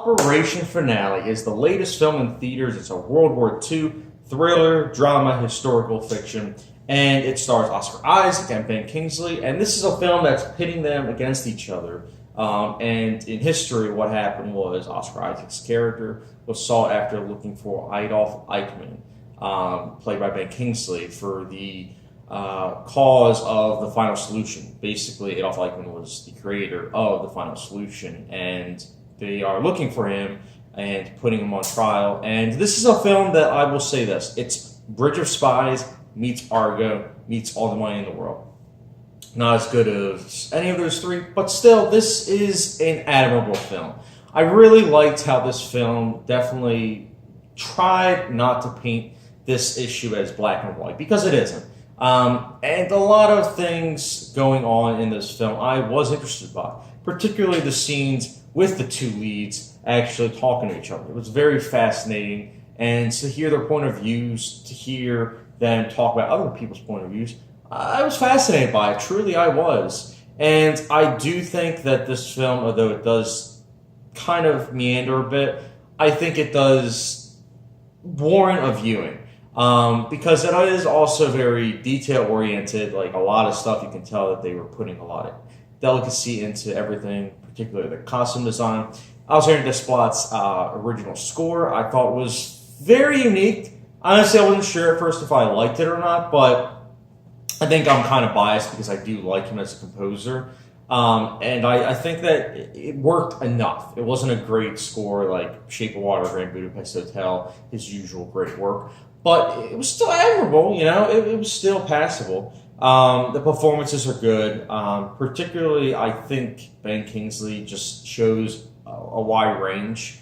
Operation Finale is the latest film in theaters. It's a World War II thriller, drama, historical fiction, and it stars Oscar Isaac and Ben Kingsley. And this is a film that's pitting them against each other. And in history, what happened was Oscar Isaac's character was sought after looking for Adolf Eichmann, played by Ben Kingsley, for the cause of the Final Solution. Basically, Adolf Eichmann was the creator of the Final Solution, and they are looking for him and putting him on trial. And this is a film that, I will say this, it's Bridge of Spies meets Argo meets All the Money in the World. Not as good as any of those three, but still, this is an admirable film. I really liked how this film definitely tried not to paint this issue as black and white, because it isn't. And a lot of things going on in this film I was interested by, particularly the scenes with the two leads actually talking to each other. It was very fascinating, and to hear their point of views, to hear them talk about other people's point of views, I was fascinated by it. Truly, I was. And I do think that this film, although it does kind of meander a bit, I think it does warrant a viewing. Because it is also very detail-oriented. Like, a lot of stuff, you can tell that they were putting a lot of delicacy into everything, particularly the costume design. Alexander Desplat's original score, I thought, was very unique. Honestly, I wasn't sure at first if I liked it or not, but I think I'm kind of biased because I do like him as a composer. And I think that it worked enough. It wasn't a great score like Shape of Water, Grand Budapest Hotel, his usual great work. But it was still admirable, you know? It was still passable. The performances are good. Particularly, I think Ben Kingsley just shows a wide range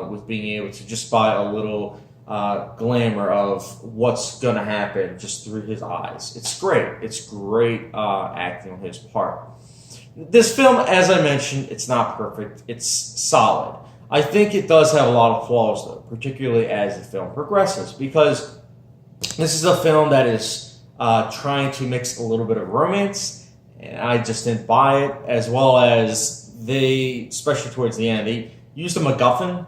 with being able to just buy a little glamour of what's going to happen just through his eyes. It's great. It's great acting on his part. This film, as I mentioned, it's not perfect. It's solid. I think it does have a lot of flaws, though, particularly as the film progresses, because this is a film that is trying to mix a little bit of romance, and I just didn't buy it, as well as they, especially towards the end, they used a MacGuffin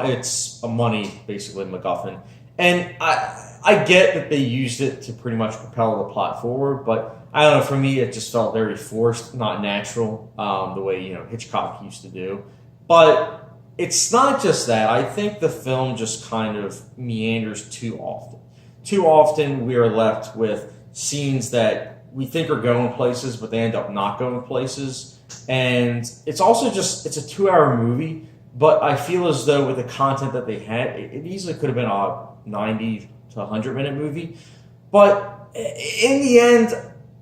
it's a money, basically, MacGuffin. And I get that they used it to pretty much propel the plot forward, but I don't know, for me, it just felt very forced, not natural, the way, you know, Hitchcock used to do. But it's not just that. I think the film just kind of meanders too often. Too often, we are left with scenes that we think are going places, but they end up not going places. And it's also just, it's a 2-hour movie, but I feel as though with the content that they had, it easily could have been a 90 to 100-minute movie. But in the end,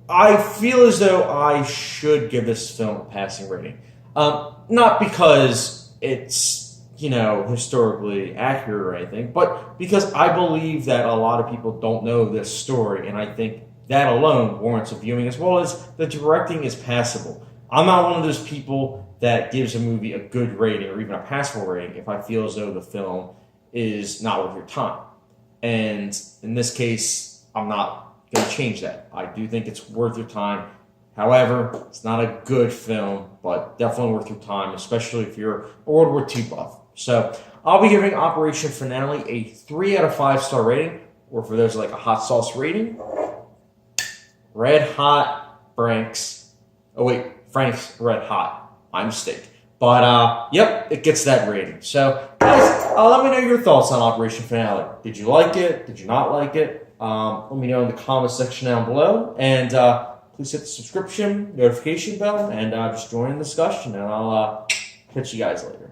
I feel as though I should give this film a passing rating. Not because it's, you know, historically accurate or anything, but because I believe that a lot of people don't know this story, and I think that alone warrants a viewing, as well as the directing is passable. I'm not one of those people that gives a movie a good rating or even a passable rating if I feel as though the film is not worth your time. And in this case, I'm not going to change that. I do think it's worth your time. However, it's not a good film, but definitely worth your time, especially if you're a World War II buff. So I'll be giving Operation Finale a 3 out of 5 star rating, or for those like a hot sauce rating, Red Hot Frank's. Oh wait, Frank's Red Hot. My mistake. But yep, it gets that rating. So guys, let me know your thoughts on Operation Finale. Did you like it? Did you not like it? Let me know in the comment section down below. And please hit the subscription, notification bell, and just join the discussion. And I'll catch you guys later.